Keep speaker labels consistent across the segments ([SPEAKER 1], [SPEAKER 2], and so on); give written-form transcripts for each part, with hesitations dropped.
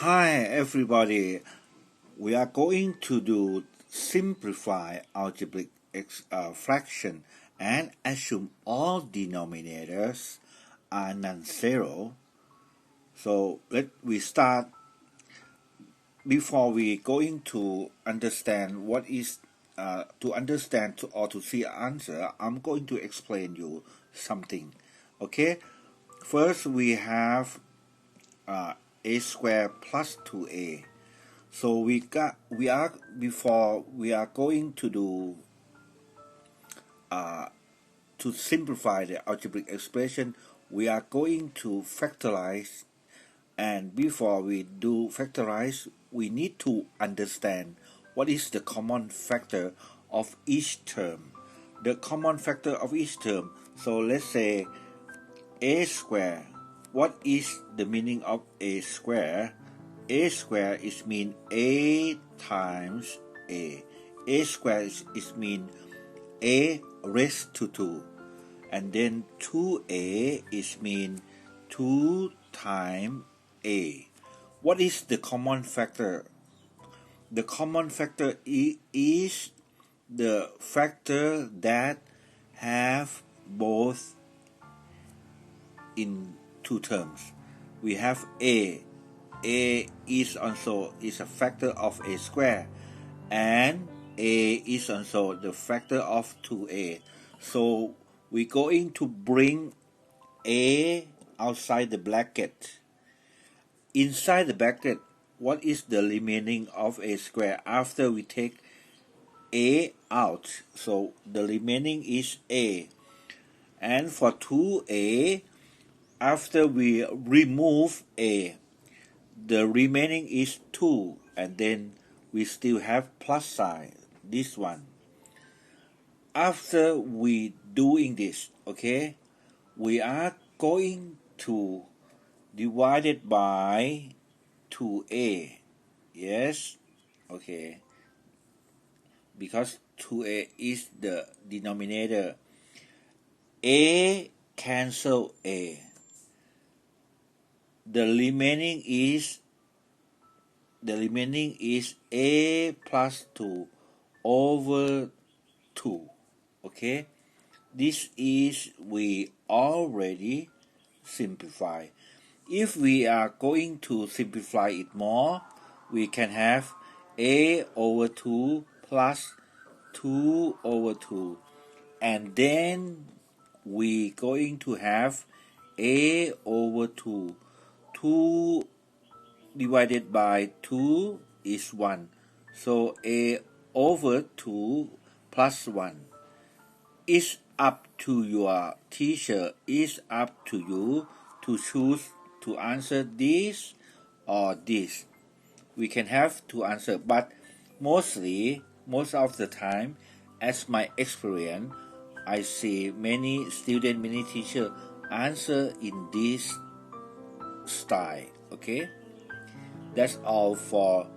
[SPEAKER 1] Hi everybody, we are going to do simplify algebraic fraction and assume all denominators are non-zero. So we start. Before we going to understand what is or to see an answer, I'm going to explain you something. Okay, first we have a squared plus 2a. So we are going to do to simplify the algebraic expression, we are going to factorize, and before we do factorize, we need to understand what is the common factor of each term. The common factor of each term. So let's say a square. What is the meaning of a square? A square is mean a times a. A square is mean a raised to 2. And then 2a is mean 2 times a. What is the common factor? The common factor is the factor that have both in two terms. We have a. A is also a factor of a square, and a is also the factor of 2a. So we're going to bring a outside the bracket. Inside the bracket, what is the remaining of a square after we take a out? So the remaining is a. And for 2a, after we remove a, the remaining is 2, and then we still have plus sign, this one. After we doing this, okay, we are going to divide it by 2a. Yes, okay, because 2a is the denominator. A cancel a. The remaining is a plus 2 over 2. Okay, this is we already simplify. If we are going to simplify it more, we can have a over 2 plus 2 over 2, and then we going to have a over 2. 2 divided by 2 is 1. So a over 2 plus 1. It's up to your teacher, it's up to you to choose to answer this or this. We can have to answer, but most of the time, as my experience, I see many students, many teachers answer in this style. Okay, that's all for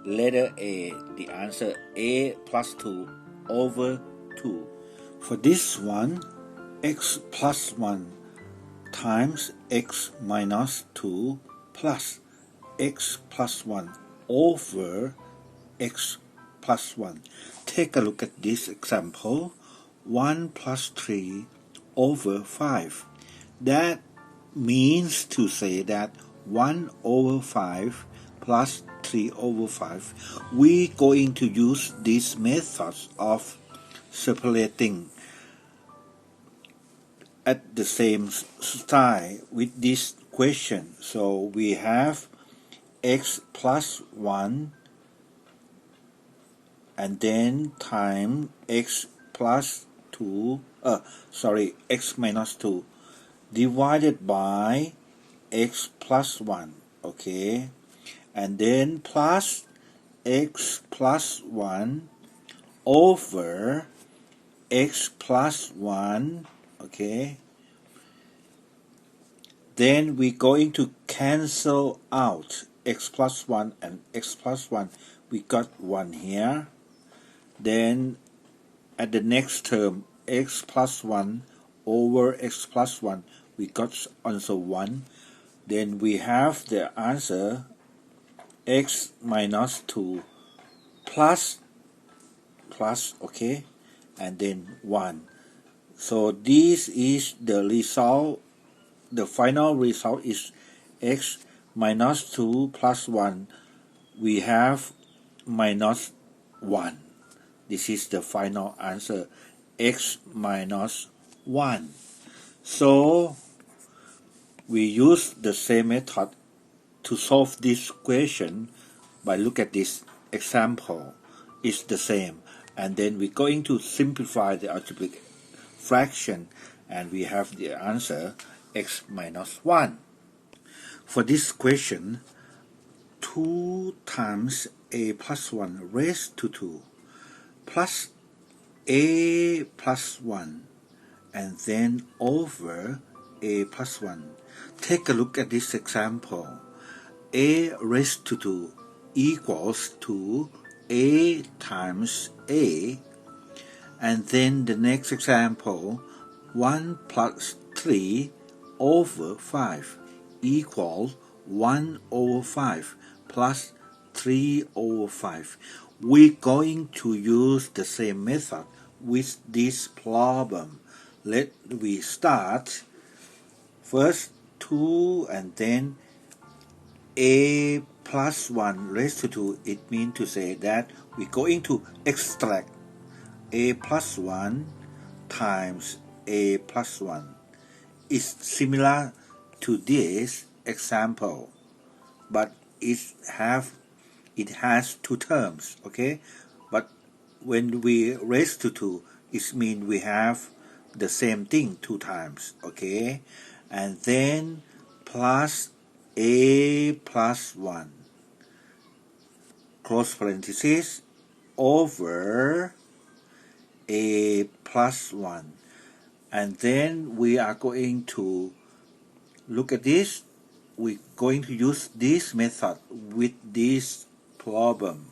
[SPEAKER 1] letter A. The answer a plus 2 over 2. For this one, x plus 1 times x minus 2 plus x plus 1 over x plus 1. Take a look at this example. 1 plus 3 over 5. That means to say that 1 over 5 plus 3 over 5. We're going to use these methods of separating at the same style with this question. So we have x plus 1 and then time x plus 2, x minus 2 divided by x plus 1, okay, and then plus x plus 1 over x plus 1, okay. Then we're going to cancel out x plus 1 and x plus 1. We got 1 here. Then at the next term, x plus 1 over x plus 1, we got also 1. Then we have the answer x minus 2 plus, okay, and then 1. So this is the result. The final result is x minus 2 plus 1. We have minus 1. This is the final answer, x minus 1. So we use the same method to solve this question. By look at this example, it's the same, and then we're going to simplify the algebraic fraction, and we have the answer x minus 1. For this question, 2 times a plus 1 raised to 2 plus a plus 1 and then over a plus 1. Take a look at this example. A raised to 2 equals to a times a, and then the next example, 1 plus 3 over 5 equals 1 over 5 plus 3 over 5. We're going to use the same method with this problem. Let we start first 2 and then a plus 1 raised to 2. It means to say that we're going to extract a plus 1 times a plus 1. It's similar to this example, but it has two terms, okay? But when we raise to 2, it means we have the same thing 2 times, okay? And then plus a plus 1, close parenthesis, over a plus 1. And then we are going to look at this. We're going to use this method with this problem.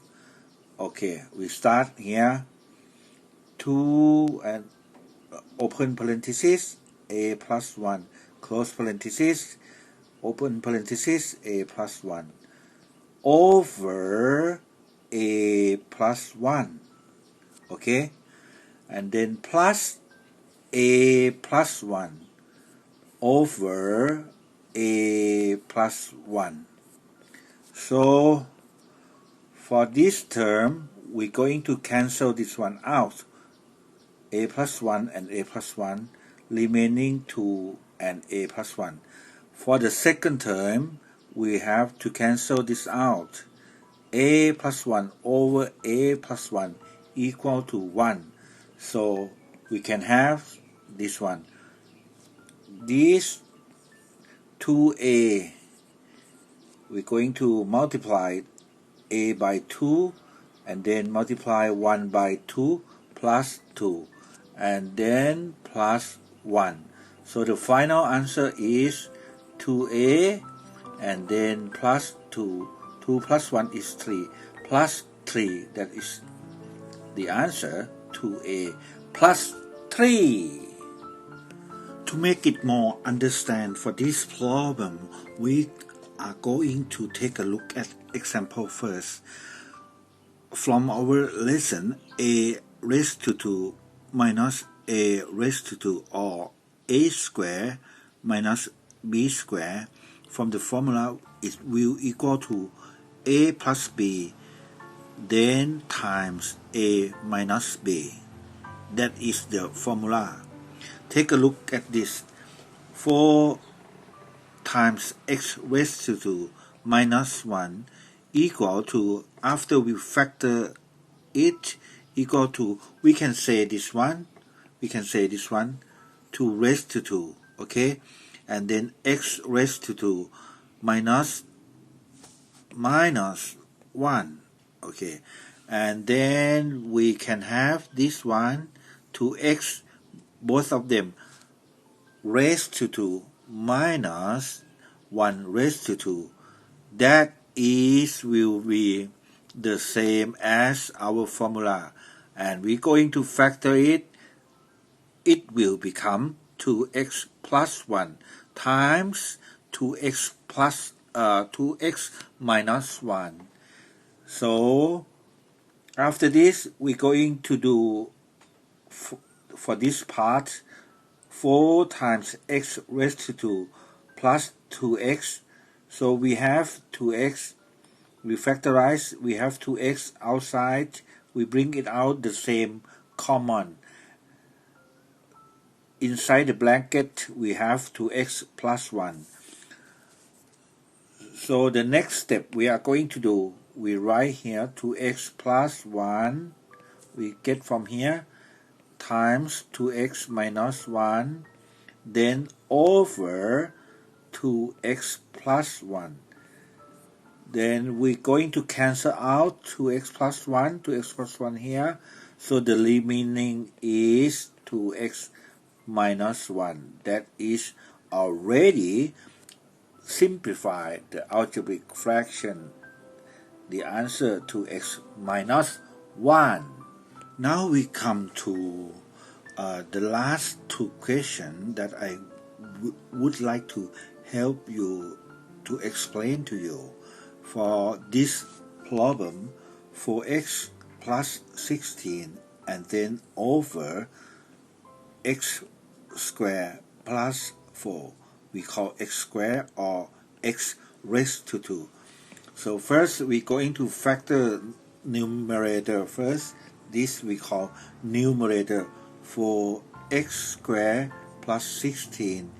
[SPEAKER 1] Okay, we start here. 2 and open parenthesis, a plus 1, close parenthesis, open parenthesis, a plus 1, over a plus 1, okay, and then plus a plus 1 over a plus 1. So for this term, we're going to cancel this one out, a plus 1 and a plus 1, remaining 2 and a plus 1. For the second term, we have to cancel this out. A plus 1 over a plus 1 equal to 1. So we can have this one. This 2a, we're going to multiply a by 2 and then multiply 1 by 2 plus 2 and then plus 1. So the final answer is 2a and then plus 2. 2 plus 1 is 3 plus 3. That is the answer, 2a plus 3. To make it more understand for this problem, we are going to take a look at example first. From our lesson, a raised to 2 minus a raised to 2, or a square minus b square, from the formula it will equal to a plus b then times a minus b. That is the formula. Take a look at this. 4 times x raised to 2 minus 1 equal to, after we factor it, equal to, we can say this one, 2 raised to 2, okay? And then x raised to 2 minus 1, okay? And then we can have this one, 2x, both of them raised to 2 minus 1 raised to 2. That will be the same as our formula, and we're going to factor it. It will become 2x plus 1 times 2x minus 1 So after this, we're going to do for this part 4 times x raised to 2 plus 2x. So we have 2x, we factorize, we have 2x outside, we bring it out the same common. Inside the bracket we have 2x plus 1. So the next step we are going to do, we write here 2x plus 1, we get from here, times 2x minus 1, then over 2x plus 1. Then we're going to cancel out 2x plus 1 here, so the remaining is 2x minus 1. That is already simplified the algebraic fraction, the answer 2x minus 1. Now we come to the last 2 questions that I would like to help you to explain to you. For this problem, 4x plus 16 and then over x squared plus 4. We call x squared or x raised to 2. So first we're going to factor numerator first. This we call numerator for x squared plus 16.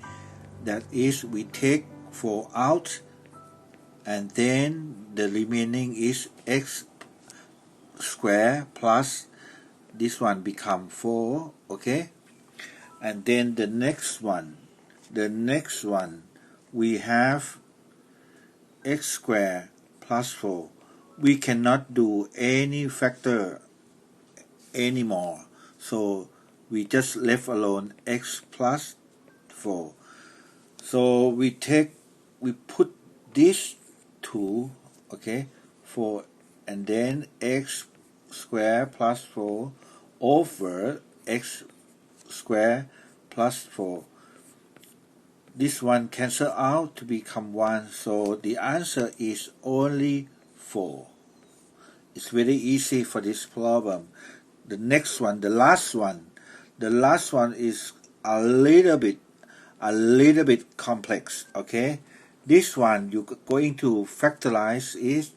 [SPEAKER 1] That is, we take 4 out and then the remaining is x squared plus this one become 4, okay? And then the next one we have x squared plus 4. We cannot do any factor anymore, so we just left alone x plus 4. So we put this 2, okay, 4, and then x squared plus 4 over x squared plus 4. This one cancel out to become 1, so the answer is only 4. It's very easy for this problem. The next one, the last one is a little bit complex, okay? This one you're going to factorize is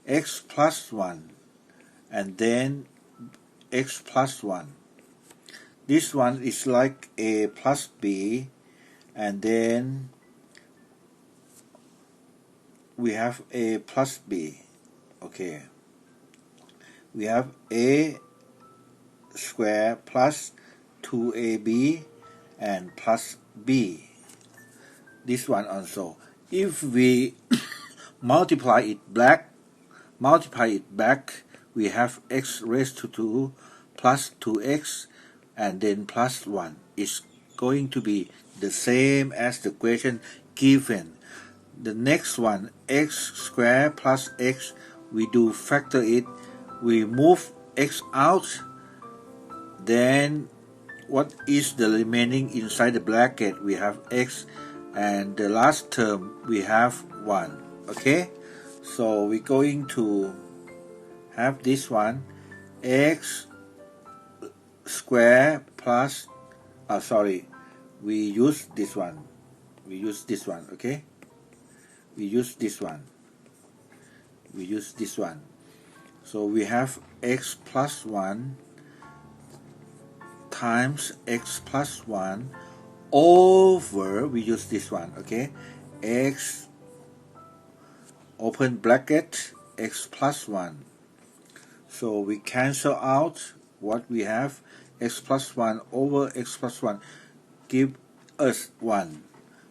[SPEAKER 1] x plus 1 and then x plus 1. This one is like a plus b, and then we have a plus b, okay? We have a squared plus 2ab and plus b. This one also. If we multiply it back, we have x raised to 2 plus 2x and then plus 1. It's going to be the same as the question given. The next one, x squared plus x, we do factor it. We move x out. Then what is the remaining inside the bracket? We have x, and the last term we have 1, okay? So we're going to have this one, x squared plus, we use this one, okay? We use this one. So we have x plus 1 times x plus 1 over, we use this one, okay? X open bracket x plus 1. So we cancel out what we have, x plus 1 over x plus 1 give us 1.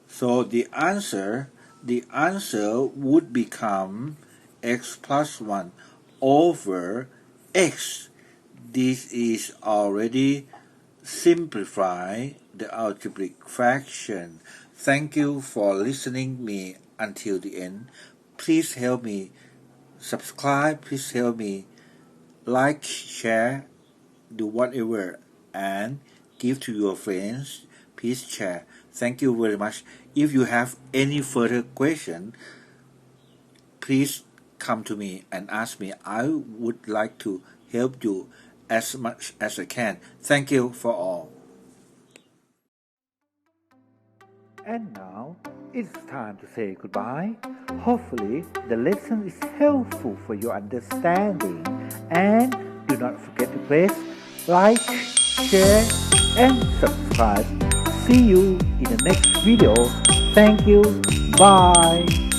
[SPEAKER 1] So the answer would become x plus 1 over x. This is already simplify the algebraic fraction. Thank you for listening me until the end. Please help me subscribe, please help me like, share, do whatever, and give to your friends. Please share. Thank you very much. If you have any further question, please come to me and ask me. I would like to help you as much as I can. Thank you for all.
[SPEAKER 2] And now it's time to say goodbye. Hopefully the lesson is helpful for your understanding, and do not forget to press like, share and subscribe. See you in the next video. Thank you. Bye.